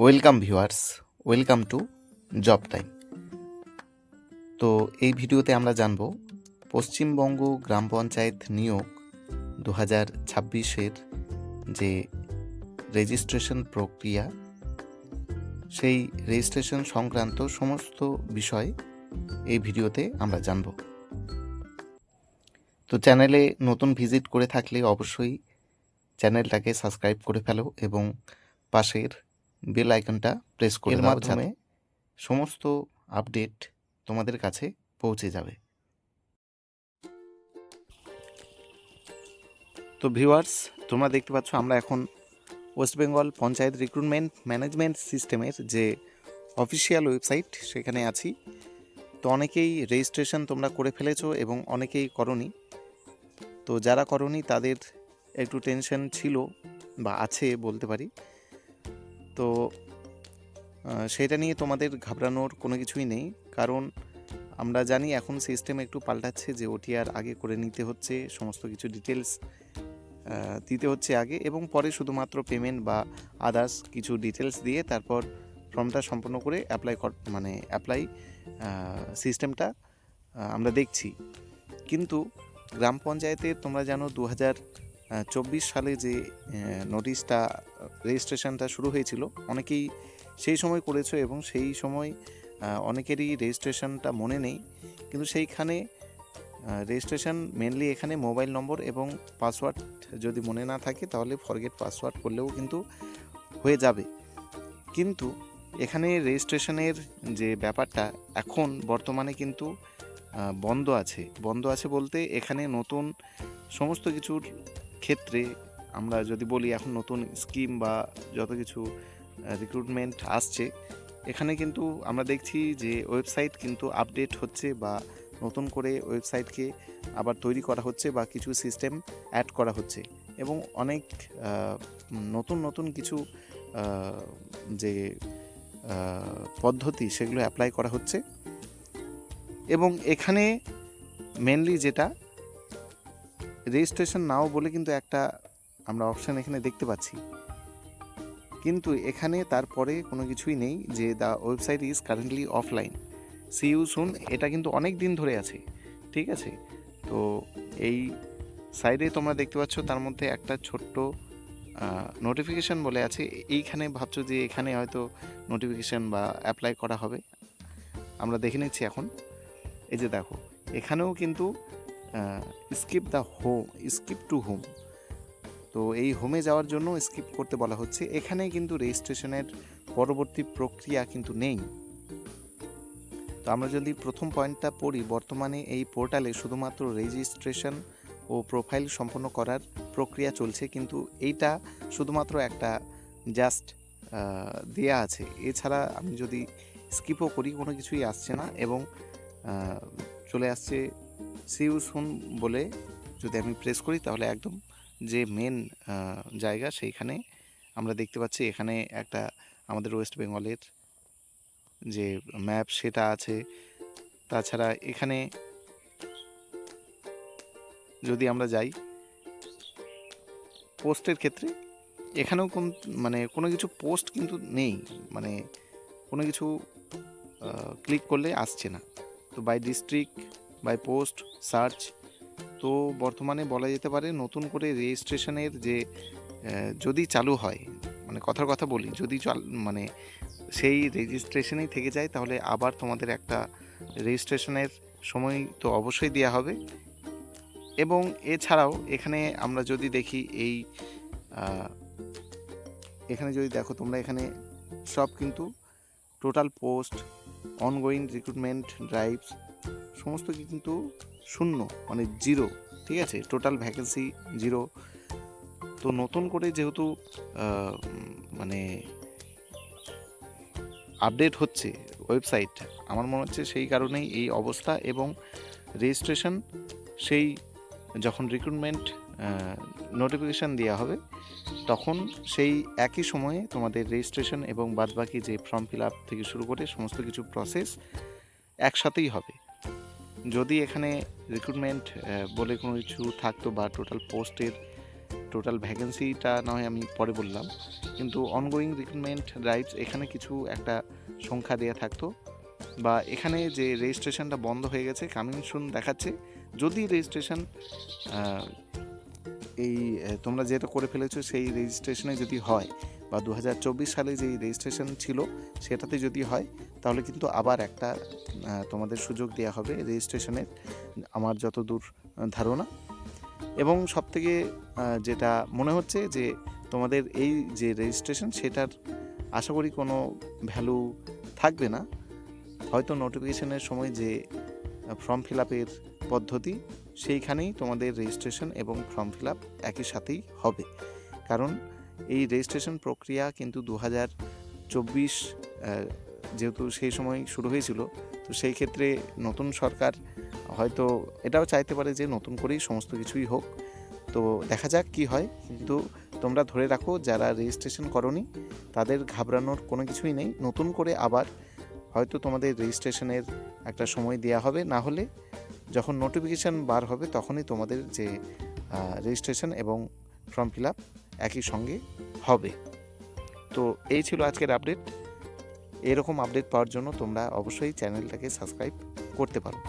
Welcome viewers, welcome to job time. তো এই ভিডিওতে আমরা জানব পশ্চিমবঙ্গ গ্রাম পঞ্চায়েত নিয়োগ 2026-এর যে রেজিস্ট্রেশন প্রক্রিয়া, সেই রেজিস্ট্রেশন সংক্রান্ত সমস্ত বিষয় এই ভিডিওতে আমরা জানব। তো চ্যানেলে নতুন ভিজিট করে থাকলে অবশ্যই চ্যানেলটাকে সাবস্ক্রাইব করে ফেলো এবং পাশের বেল আইকনটা প্রেস করে দাও, মাধ্যমে সমস্ত আপডেট তোমাদের কাছে পৌঁছে যাবে। তো ভিউয়ার্স, তোমরা দেখতে পাচ্ছ আমরা এখন West Bengal panchayat recruitment management সিস্টেমের যে অফিসিয়াল ওয়েবসাইট সেখানে আছি। তো অনেকেই রেজিস্ট্রেশন তোমরা করে ফেলেছো এবং অনেকেই করনি। তো যারা করনি তাদের একটু টেনশন ছিল বা আছে বলতে পারি। তো সেটা নিয়ে তোমাদের ঘাবড়ানোর কোনো কিছুই নেই, কারণ আমরা জানি এখন সিস্টেম একটু পাল্টাচ্ছে, যে ওটিআর আগে করে নিতে হচ্ছে, সমস্ত কিছু ডিটেলস দিতে হচ্ছে আগে, এবং পরে শুধুমাত্র পেমেন্ট বা আদার্স কিছু ডিটেলস দিয়ে তারপর ফর্মটা সম্পন্ন করে অ্যাপ্লাই সিস্টেমটা আমরা দেখছি। কিন্তু গ্রাম পঞ্চায়েতে তোমরা জানো 2024 সালে যে নোটিশটা রেজিস্ট্রেশনটা শুরু হয়েছিল, অনেকেই সেই সময় করেছো এবং সেই সময় অনেকেরই রেজিস্ট্রেশনটা মনে নেই। কিন্তু সেইখানে রেজিস্ট্রেশন মেনলি এখানে মোবাইল নম্বর এবং পাসওয়ার্ড যদি মনে না থাকে তাহলে ফরগেট পাসওয়ার্ড করলেও কিন্তু হয়ে যাবে। কিন্তু এখানে রেজিস্ট্রেশনের যে ব্যাপারটা এখন বর্তমানে কিন্তু বন্ধ আছে বলতে এখানে নতুন সমস্ত কিছুর ক্ষেত্রে আমরা যদি বলি, এখন নতুন স্কিম বা যত কিছু রিক্রুটমেন্ট আসছে, এখানে কিন্তু আমরা দেখছি যে ওয়েবসাইট কিন্তু আপডেট হচ্ছে বা নতুন করে ওয়েবসাইটকে আবার তৈরি করা হচ্ছে বা কিছু সিস্টেম অ্যাড করা হচ্ছে, এবং অনেক নতুন কিছু যে পদ্ধতি সেগুলো অ্যাপ্লাই করা হচ্ছে। এবং এখানে মেনলি যেটা রেজিস্ট্রেশন নাও বলে কিন্তু একটা আমরা অপশান এখানে দেখতে পাচ্ছি, কিন্তু এখানে তারপরে কোনো কিছুই নেই যে the website is currently offline, see you soon. এটা কিন্তু অনেক দিন ধরে আছে, ঠিক আছে। তো এই সাইডে তোমরা দেখতে পাচ্ছ তার মধ্যে একটা ছোট্ট নোটিফিকেশান বলে আছে। এইখানে ভাবছো যে এখানে হয়তো নোটিফিকেশান বা অ্যাপ্লাই করা হবে, আমরা দেখে নিচ্ছি এখন। এই যে দেখো, এখানেও কিন্তু স্কিপ টু হোম, তো এই হোমে যাওয়ার জন্য স্কিপ করতে বলা হচ্ছে। এখানে কিন্তু রেজিস্ট্রেশনের পরবর্তী প্রক্রিয়া কিন্তু নেই। তো আমরা যদি প্রথম পয়েন্টটা পড়ি, বর্তমানে এই পোর্টালে শুধুমাত্র রেজিস্ট্রেশন ও প্রোফাইল সম্পন্ন করার প্রক্রিয়া চলছে, কিন্তু এইটা শুধুমাত্র একটা জাস্ট দেয়া আছে। এছাড়া আমি যদি স্কিপও করি কোনো কিছুই আসছে না, এবং চলে আসছে সি ইউ সুন বলে। যদি আমি প্রেস করি তাহলে একদম যে মেন জায়গা সেইখানে আমরা দেখতে পাচ্ছি, এখানে একটা আমাদের ওয়েস্ট বেঙ্গলের যে ম্যাপ সেটা আছে। তাছাড়া এখানে যদি আমরা যাই পোস্টের ক্ষেত্রে, এখানেও কোনো কিছু পোস্ট কিন্তু নেই, মানে কোনো কিছু ক্লিক করলে আসছে না। তো by district, by post, search. তো বর্তমানে বলা যেতে পারে নতুন করে রেজিস্ট্রেশনের যে যদি চালু হয়, কথার কথা বলি, যদি সেই রেজিস্ট্রেশনেই থেকে যায়, তাহলে আবার তোমাদের একটা রেজিস্ট্রেশনের সময় তো অবশ্যই দেওয়া হবে। এবং এছাড়াও এখানে আমরা যদি দেখি এখানে যদি দেখো তোমরা, এখানে সব কিন্তু total post, ongoing recruitment drives সমস্ত কিন্তু শূন্য, জিরো, ঠিক আছে। Total vacancy zero. তো নতুন করে যেহেতু আপডেট হচ্ছে ওয়েবসাইট, আমার মনে হচ্ছে সেই কারণেই এই অবস্থা। এবং রেজিস্ট্রেশন সেই যখন রিক্রুটমেন্ট নোটিফিকেশান দেওয়া হবে, তখন সেই একই সময়ে তোমাদের রেজিস্ট্রেশন এবং বাদবাকি যে ফর্ম ফিল আপ থেকে শুরু করে সমস্ত কিছু প্রসেস একসাথেই হবে। যদি এখানে রিক্রুটমেন্ট বলে কোনো কিছু থাকতো বা টোটাল পোস্টের টোটাল ভ্যাকেন্সিটা নয় আমি পরে বললাম, কিন্তু অনগোয়িং রিক্রুটমেন্ট ড্রাইভস এখানে কিছু একটা সংখ্যা দেওয়া থাকতো, বা এখানে যে রেজিস্ট্রেশনটা বন্ধ হয়ে গেছে কামিং সুন দেখাচ্ছে। যদি রেজিস্ট্রেশন তোমরা যেটা করে ফেলেছো সেই রেজিস্ট্রেশনে যদি হয়, বা 2024 সালে যেই রেজিস্ট্রেশন ছিল সেটাতে যদি হয়, তাহলে কিন্তু আবার একটা তোমাদের সুযোগ দেওয়া হবে রেজিস্ট্রেশনের, আমার যতদূর ধারণা। এবং সবথেকে যেটা মনে হচ্ছে যে তোমাদের এই যে রেজিস্ট্রেশন সেটার আশা করি কোনো ভ্যালু থাকবে না, হয়তো নোটিফিকেশনের সময় যে ফর্ম ফিল আপের পদ্ধতি সেইখানেই তোমাদের রেজিস্ট্রেশন এবং ফর্ম ফিল আপ একই সাথেই হবে। কারণ এই রেজিস্ট্রেশন প্রক্রিয়া কিন্তু 2024 যেহেতু সেই সময় শুরু হয়েছিল, তো সেই ক্ষেত্রে নতুন সরকার হয়তো এটাও চাইতে পারে যে নতুন করেই সমস্ত কিছুই হোক। তো দেখা যাক কি হয়, কিন্তু তোমরা ধরে রাখো যারা রেজিস্ট্রেশন করনি তাদের ঘাবড়ানোর কোনো কিছুই নেই। নতুন করে আবার হয়তো তোমাদের রেজিস্ট্রেশনের একটা সময় দেওয়া হবে, না হলে যখন নোটিফিকেশান বার হবে তখনই তোমাদের যে রেজিস্ট্রেশন এবং ফর্ম ফিল আপ একই সঙ্গে হবে। তো এই ছিল আজকের আপডেট। এরকম আপডেট পাওয়ার জন্য তোমরা অবশ্যই চ্যানেলটাকে সাবস্ক্রাইব করতে পারো।